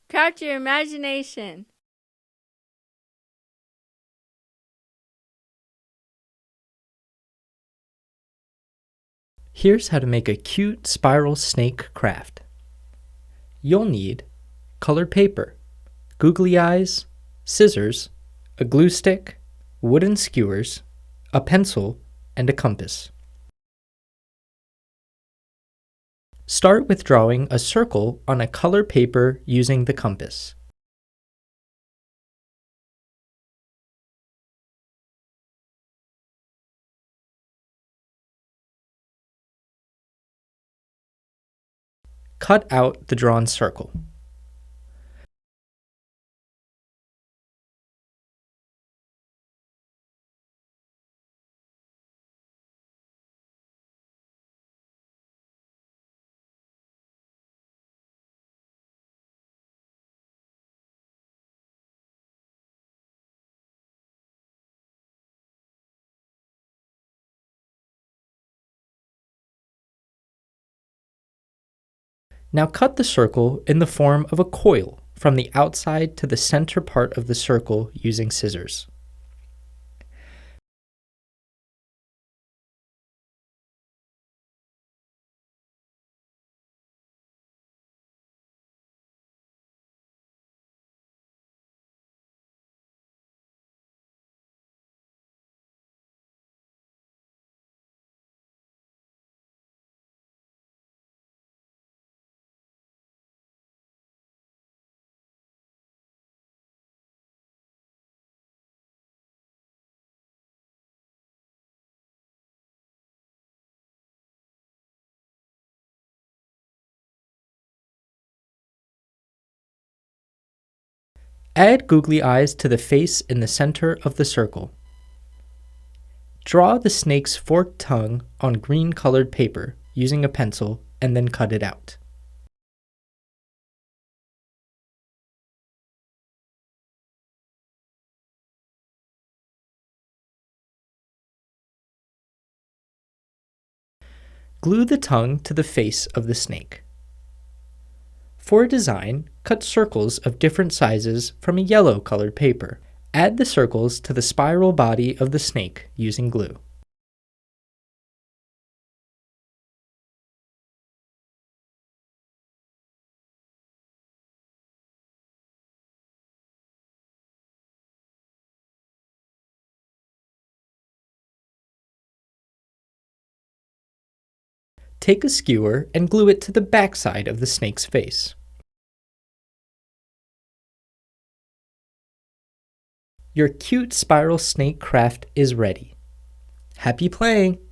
Craft your imagination. Here's how to make a cute spiral snake craft. You'll need colored paper, googly eyes, scissors, a glue stick, wooden skewers, a pencil, and a compass. Start with drawing a circle on a colored paper using the compass. Cut out the drawn circle. Now cut the circle in the form of a coil from the outside to the center part of the circle using scissors. Add googly eyes to the face in the center of the circle. Draw the snake's forked tongue on green colored paper using a pencil and then cut it out. Glue the tongue to the face of the snake. For a design, cut circles of different sizes from a yellow colored paper. Add the circles to the spiral body of the snake using glue. Take a skewer and glue it to the backside of the snake's face. Your cute spiral snake craft is ready. Happy playing!